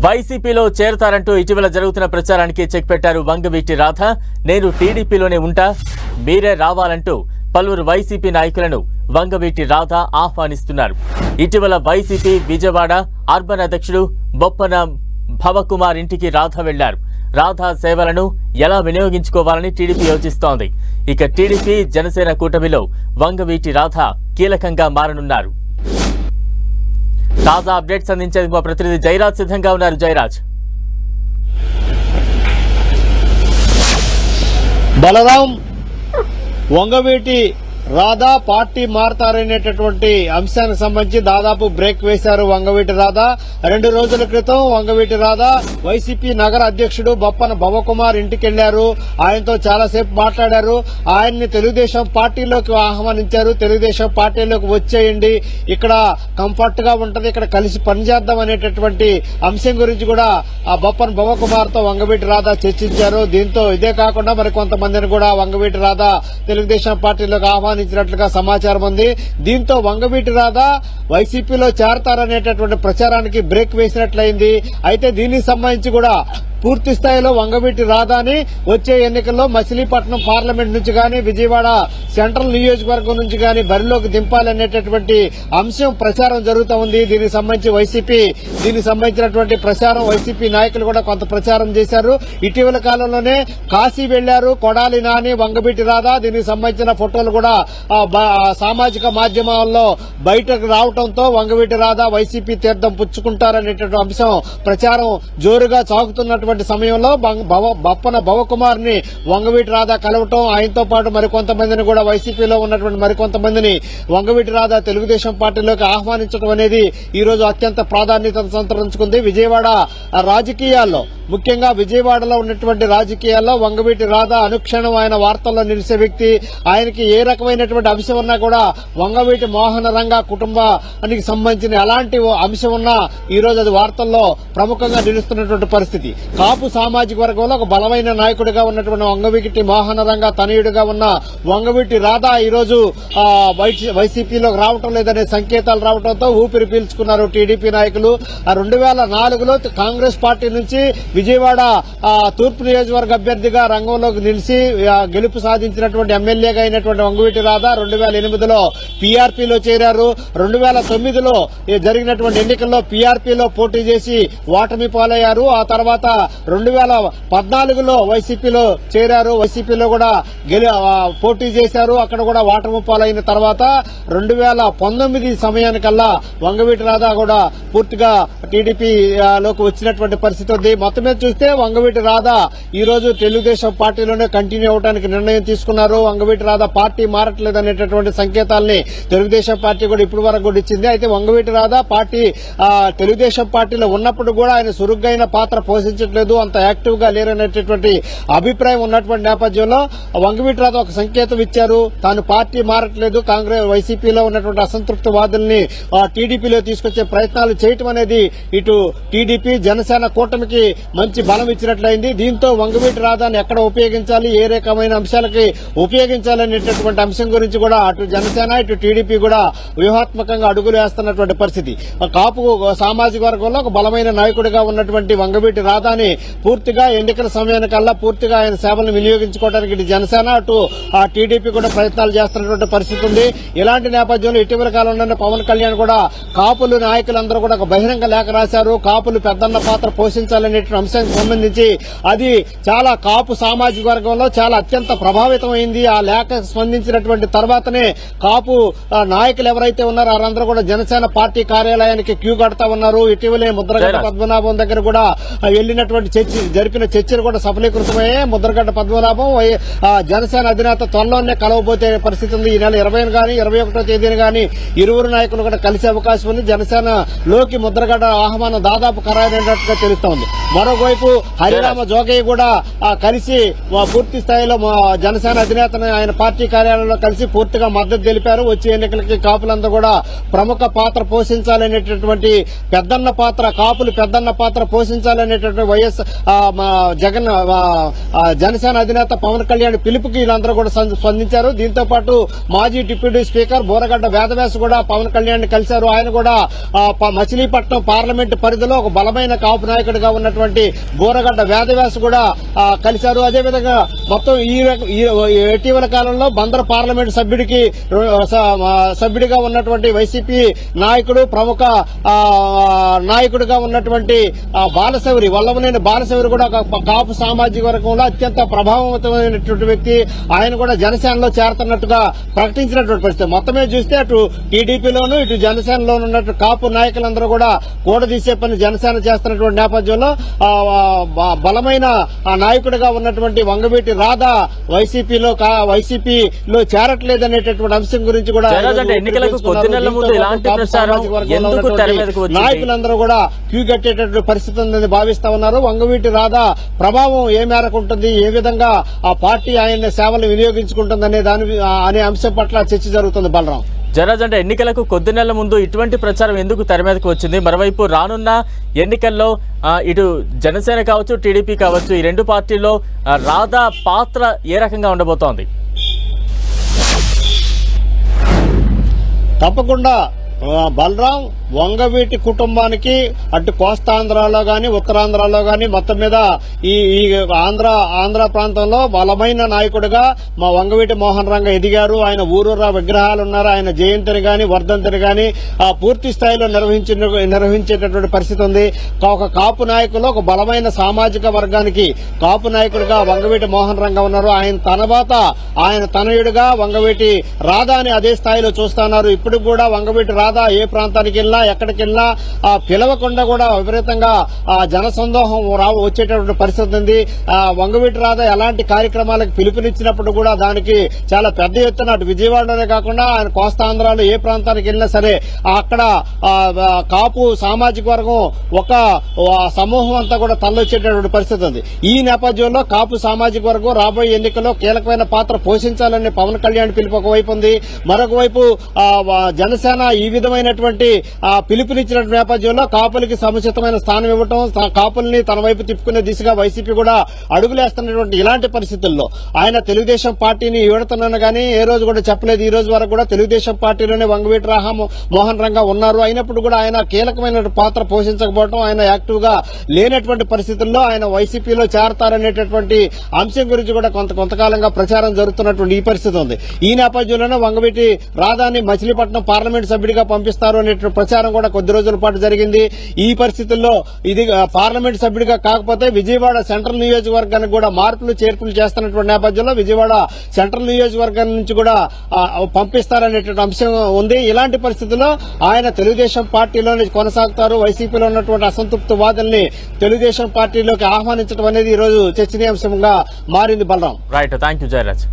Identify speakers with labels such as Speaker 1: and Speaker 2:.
Speaker 1: వైసీపీలో చేరతారంటూ ఇటీవల జరుగుతున్న ప్రచారానికి చెక్ పెట్టారు వంగవీటి రాధ. నేను టీడీపీలోనే ఉంటా, మీరే రావాలంటూ పలువురు వైసీపీ నాయకులను వంగవీటి రాధ ఆహ్వానిస్తున్నారు. ఇటీవల వైసీపీ విజయవాడ అర్బన్ అధ్యక్షుడు బొప్పన భవకుమార్ ఇంటికి రాధ వెళ్లారు. రాధ సేవలను ఎలా వినియోగించుకోవాలని టీడీపీ యోచిస్తోంది. ఇక టీడీపీ జనసేన కూటమిలో వంగవీటి రాధ కీలకంగా మారనున్నారు. తాజా అప్డేట్స్ అందించేందుకు మా ప్రతినిధి జయరాజ్ సిద్ధంగా ఉన్నారు. జయరాజ్.
Speaker 2: బలరాం, వంగవీటి రాధా పార్టీ మారతారనేటటువంటి అంశానికి సంబంధించి దాదాపు బ్రేక్ వేశారు వంగవీటి రాధా. 2 రోజుల క్రితం వంగవీటి రాధా వైసీపీ నగర అధ్యక్షుడు బొప్పన భవకుమార్ ఇంటికి వెళ్లారు. ఆయనతో చాలాసేపు మాట్లాడారు. ఆయన్ని తెలుగుదేశం పార్టీలోకి ఆహ్వానించారు. తెలుగుదేశం పార్టీలోకి వచ్చేయండి, ఇక్కడ కంఫర్ట్ గా ఉంటది, ఇక్కడ కలిసి పనిచేద్దాం అనేటటువంటి అంశం గురించి కూడా ఆ బొప్పన భవకుమార్ తో వంగవీటి రాధా చర్చించారు. దీంతో ఇదే కాకుండా మరి కొంతమందిని కూడా వంగవీటి రాధా తెలుగుదేశం పార్టీలోకి ఆహ్వానించినట్లుగా సమాచారం ఉంది. దీంతో వంగవీటి రాధా వైసీపీలో చేరతారనేటటువంటి ప్రచారానికి బ్రేక్ వేసినట్లయింది. అయితే దీనికి సంబంధించి కూడా పూర్తి స్థాయిలో వంగవీటి రాధాని వచ్చే ఎన్నికల్లో మచిలీపట్నం పార్లమెంట్ నుంచి గాని విజయవాడ సెంట్రల్ నియోజకవర్గం నుంచి గాని బరిలోకి దింపాలనేటటువంటి అంశం ప్రచారం జరుగుతూ ఉంది. దీనికి సంబంధించినటువంటి ప్రచారం వైసీపీ నాయకులు కూడా కొంత ప్రచారం చేశారు. ఇటీవల కాలంలోనే కాశీ వెళ్లారు కొడాలి నాని, వంగవీటి రాధా. దీనికి సంబంధించిన ఫోటోలు కూడా సామాజిక మాధ్యమాల్లో బయటకు రావడంతో వంగవీటి రాధా వైసీపీ తీర్థం పుచ్చుకుంటారనేటువంటి అంశం ప్రచారం జోరుగా సాగుతున్నటువంటి సమయంలో బొప్పన భవకుమార్ ని వంగవీటి రాధా కలవటం, ఆయనతో పాటు మరికొంతమందిని కూడా వైసీపీలో ఉన్నటువంటి మరికొంతమందిని వంగవీటి రాధా తెలుగుదేశం పార్టీలోకి ఆహ్వానించడం అనేది ఈ రోజు అత్యంత ప్రాధాన్యత సంతరించుకుంది. విజయవాడ రాజకీయాల్లో, ముఖ్యంగా విజయవాడలో ఉన్నటువంటి రాజకీయాల్లో వంగవీటి రాధా అనుక్షణం ఆయన వార్తల్లో నిలిచే వ్యక్తి. ఆయనకి ఏ రకమైనటువంటి అంశం ఉన్నా కూడా వంగవీటి మోహన రంగ కుటుంబానికి సంబంధించిన ఎలాంటి అంశం ఉన్నా ఈ రోజు అది వార్తల్లో ప్రముఖంగా నిలుస్తున్నటువంటి పరిస్థితి. కాపు సామాజిక వర్గంలో ఒక బలమైన నాయకుడిగా ఉన్నటువంటి వంగవీటి మోహన రంగ తనయుడిగా ఉన్న వంగవీటి రాధా ఈ రోజు వైసీపీలోకి రావటం లేదనే సంకేతాలు రావడంతో ఊపిరి పీల్చుకున్నారు టీడీపీ నాయకులు. 2004లో కాంగ్రెస్ పార్టీ నుంచి విజయవాడ తూర్పు నియోజకవర్గ అభ్యర్థిగా రంగంలోకి నిలిచి గెలుపు సాధించినటువంటి ఎమ్మెల్యేగా అయినటువంటి వంగవీటి రాధా 2008లో పీఆర్పీలో చేరారు. 2009లో జరిగినటువంటి ఎన్నికల్లో పీఆర్పీలో పోటీ చేసి ఓటమి పాలయ్యారు. ఆ తర్వాత 2014లో వైసీపీలో చేరారు. వైసీపీలో కూడా పోటీ చేశారు. అక్కడ కూడా ఓటమి పాలైన తర్వాత 2019 సమయానికల్లా వంగవీటి రాధా కూడా పూర్తిగా టీడీపీలోకి వచ్చినటువంటి పరిస్థితి ఉంది. మొత్తం మీద చూస్తే వంగవీటి రాధా ఈ రోజు తెలుగుదేశం పార్టీలోనే కంటిన్యూ అవడానికి నిర్ణయం తీసుకున్నారు. వంగవీటి రాధా పార్టీ మారట్లేదనేటటువంటి సంకేతాలని తెలుగుదేశం పార్టీ కూడా ఇప్పటి వరకు కూడా ఇచ్చింది. అయితే వంగవీటి రాధా పార్టీ తెలుగుదేశం పార్టీలో ఉన్నప్పుడు కూడా ఆయన సురుగ్గైన పాత్ర పోషించట్లేదు, అంత యాక్టివ్ గా లేరనేటటువంటి అభిప్రాయం ఉన్నటువంటి నేపథ్యంలో వంగవీటి రాధా ఒక సంకేతం ఇచ్చారు. తాను పార్టీ మారట్లేదు, కాంగ్రెస్ వైసీపీలో ఉన్నటువంటి అసంతృప్త వాదుల్ని టీడీపీలో తీసుకొచ్చే ప్రయత్నాలు చేయటం అనేది ఇటు టీడీపీ జనసేన కూటమికి మంచి బలం ఇచ్చినట్లయింది. దీంతో వంగవీటి రాధాని ఎక్కడ ఉపయోగించాలి, ఏ రకమైన అంశాలకి ఉపయోగించాలనేటటువంటి అంశం గురించి కూడా అటు జనసేన ఇటు టీడీపీ కూడా వ్యూహాత్మకంగా అడుగులు వేస్తున్నటువంటి పరిస్థితి. కాపు సామాజిక వర్గంలో ఒక బలమైన నాయకుడిగా ఉన్నటువంటి వంగవీటి రాధాని పూర్తిగా ఎన్నికల సమయానికల్లా పూర్తిగా ఆయన సేవలను వినియోగించుకోవడానికి ఇటు జనసేన అటు టీడీపీ కూడా ప్రయత్నాలు చేస్తున్నటువంటి పరిస్థితి ఉంది. ఇలాంటి నేపథ్యంలో ఇటీవల కాలంలోనే పవన్ కళ్యాణ్ కూడా కాపులు నాయకులందరూ కూడా ఒక బహిరంగ లేఖ రాశారు. కాపులు పెద్దన్న పాత్ర పోషించాలనే అంశానికి సంబంధించి అది చాలా కాపు సామాజిక వర్గంలో చాలా అత్యంత ప్రభావితమైంది. ఆ లేఖ స్పందించినటువంటి తర్వాతనే కాపు నాయకులు ఎవరైతే ఉన్నారో వారందరూ కూడా జనసేన పార్టీ కార్యాలయానికి క్యూ కడతా ఉన్నారు. ఇటీవలే ముద్రగడ్డ పద్మనాభం దగ్గర కూడా వెళ్లినటువంటి జరిపిన చర్చలు కూడా సఫలీకృతమయ్యాయి. ముద్రగడ్డ పద్మనాభం జనసేన అధినేత త్వరలోనే కలవబోతే పరిస్థితి ఉంది. ఈ నెల 20 గాని 21వ తేదీన గాని ఇరువురు నాయకులు కూడా కలిసే అవకాశం ఉంది. జనసేనలోకి ముద్రగడ్డ ఆహ్వానం దాదాపు ఖరారైనట్టుగా తెలుస్తోంది. మరోవైపు హరిరామ జోగయ్య కూడా కలిసి పూర్తి స్థాయిలో జనసేన అధినేతను ఆయన పార్టీ కార్యాలయంలో కలిసి పూర్తిగా మద్దతు తెలిపారు. వచ్చే ఎన్నికలకి కాపులందరూ కూడా ప్రముఖ పాత్ర పోషించాలనేటటువంటి కాపులు పెద్దన్న పాత్ర పోషించాలనేటటువంటి జనసేన అధినేత పవన్ కళ్యాణ్ పిలుపుకి వీళ్ళందరూ కూడా స్పందించారు. దీంతో పాటు మాజీ డిప్యూటీ స్పీకర్ బోరగడ్డ వేదవ్యాస్ కూడా పవన్ కళ్యాణ్ కలిశారు. ఆయన కూడా మచిలీపట్నం పార్లమెంటు పరిధిలో ఒక బలమైన కాపు నాయకుడిగా ఉన్నటువంటి బోరగడ్డ వేదవ్యాస్ కూడా కలిశారు. అదేవిధంగా మొత్తం ఇటీవల కాలంలో బందర పార్లమెంటు సభ్యుడిగా ఉన్నటువంటి వైసీపీ నాయకుడు ప్రముఖ నాయకుడిగా ఉన్నటువంటి బాలశౌరి వల్లభనేని బాలశౌరి కూడా కాపు సామాజిక వర్గంలో అత్యంత ప్రభావవంతమైనటువంటి వ్యక్తి. ఆయన కూడా జనసేనలో చేరుతున్నట్టుగా ప్రకటించినటువంటి పరిస్థితి. మొత్తమే చూస్తే అటు టీడీపీలోను ఇటు జనసేనలోను ఉన్నట్టు కాపు నాయకులందరూ కూడా కూడదీసే పని జనసేన చేస్తున్నటువంటి నేపథ్యంలో బలమైన నాయకుడిగా ఉన్నటువంటి వంగవీటి రాధా వైసీపీలో చేరట్లేదనేటటువంటి అంశం గురించి కూడా
Speaker 1: ఎన్నికలకు కొద్ది నెలల ముందు ఇలాంటి ప్రచారం ఎందుకు తెర మీదకు వచ్చింది?
Speaker 2: నాయకులందరూ కూడా క్యూ కట్టేటటువంటి పరిస్థితి ఉందని భావిస్తా ఉన్నారు. వంగవీటి రాధా ప్రభావం ఏ మేరకు ఉంటుంది, ఏ విధంగా ఆ పార్టీ ఆయన సేవలు వినియోగించుకుంటుంది అనే అంశం పట్ల చర్చ జరుగుతుంది. బలరాం
Speaker 1: జరాజ్, అంటే ఎన్నికలకు కొద్ది నెలల ముందు ఇటువంటి ప్రచారం ఎందుకు తెర మీదకు వచ్చింది? మరోవైపు రానున్న ఎన్నికల్లో ఇటు జనసేన కావచ్చు, టీడీపీ కావచ్చు, ఈ రెండు పార్టీల్లో రాధా పాత్ర ఏ రకంగా ఉండబోతోంది?
Speaker 2: తప్పకుండా బలరాం వంగవీటి కుటుంబానికి అటు కోస్తాంధ్రాలో గాని ఉత్తరాంధ్రలో గాని మొత్తం మీద ఈ ఆంధ్ర ప్రాంతంలో బలమైన నాయకుడిగా మా వంగవీటి మోహన్ రంగ ఎదిగారు. ఆయన ఊరూరా విగ్రహాలు ఉన్నారు. ఆయన జయంతిని గాని వర్ధంతిని గాని పూర్తి స్థాయిలో నిర్వహించేటటువంటి పరిస్థితి ఉంది. ఒక కాపు నాయకులు ఒక బలమైన సామాజిక వర్గానికి కాపు నాయకుడిగా వంగవీటి మోహన్ రంగ ఉన్నారు. ఆయన తర్వాత ఆయన తనయుడిగా వంగవీటి రాధాని అదే స్థాయిలో చూస్తున్నారు. ఇప్పుడు కూడా వంగవీటి రాధా ఏ ప్రాంతానికి వెళ్ళినా ఎక్కడికి వెళ్ళినా పిలవకుండా కూడా విపరీతంగా జనసందోహం వచ్చేటటువంటి పరిస్థితి ఉంది. వంగవీటి రాధా ఎలాంటి కార్యక్రమాలకు పిలుపునిచ్చినప్పుడు కూడా దానికి చాలా పెద్ద ఎత్తున అటు విజయవాడలోనే కాకుండా ఆయన కోస్తాంధ్రాలో ఏ ప్రాంతానికి వెళ్ళినా సరే అక్కడ కాపు సామాజిక వర్గం ఒక సమూహం అంతా కూడా తల్లొచ్చేటటువంటి పరిస్థితి ఉంది. ఈ నేపథ్యంలో కాపు సామాజిక వర్గం రాబోయే ఎన్నికల్లో కీలకమైన పాత్ర పోషించాలని పవన్ కళ్యాణ్ పిలుపు ఒకవైపు ఉంది. మరొక వైపు జనసేన ఈ విధమైనటువంటి పిలుపునిచ్చిన నేపథ్యంలో కాపులకి సముచితమైన స్థానం ఇవ్వటం, కాపుల్ని తన వైపు తిప్పుకునే దిశగా వైసీపీ కూడా అడుగులేస్తున్నటువంటి ఇలాంటి పరిస్థితుల్లో ఆయన తెలుగుదేశం పార్టీని విడతనని గానీ ఏ రోజు కూడా చెప్పలేదు. ఈ రోజు వరకు కూడా తెలుగుదేశం పార్టీలోనే వంగవీటి మోహన్ రంగ ఉన్నారు. అయినప్పుడు కూడా ఆయన కీలకమైన పాత్ర పోషించకపోవడం, ఆయన యాక్టివ్ గా లేనటువంటి పరిస్థితుల్లో ఆయన వైసీపీలో చేరతారనేటటువంటి అంశం గురించి కూడా కొంతకాలంగా ప్రచారం జరుగుతున్నటువంటి ఈ పరిస్థితి ఉంది. ఈ నేపథ్యంలోనే వంగవీటి రాధాని మచిలీపట్నం పార్లమెంట్ సభ్యుడిగా పంపిస్తారు అనే ప్రచారం కూడా కొద్ది రోజుల పాటు జరిగింది. ఈ పరిస్థితుల్లో ఇది పార్లమెంట్ సభ్యుడిగా కాకపోతే విజయవాడ సెంట్రల్ నియోజకవర్గానికి కూడా మార్పులు చేర్పులు చేస్తున్నటువంటి నేపథ్యంలో విజయవాడ సెంట్రల్ నియోజకవర్గం నుంచి కూడా పంపిస్తారనేటువంటి అంశం ఉంది. ఇలాంటి పరిస్థితుల్లో ఆయన తెలుగుదేశం పార్టీలోనే కొనసాగుతారు. వైసీపీలో ఉన్నటువంటి అసంతృప్తి వాదుల్ని తెలుగుదేశం పార్టీలోకి ఆహ్వానించడం అనేది ఈ రోజు చర్చనీయాంశంగా మారింది. Balaram.
Speaker 1: Right, thank you Jayaraj.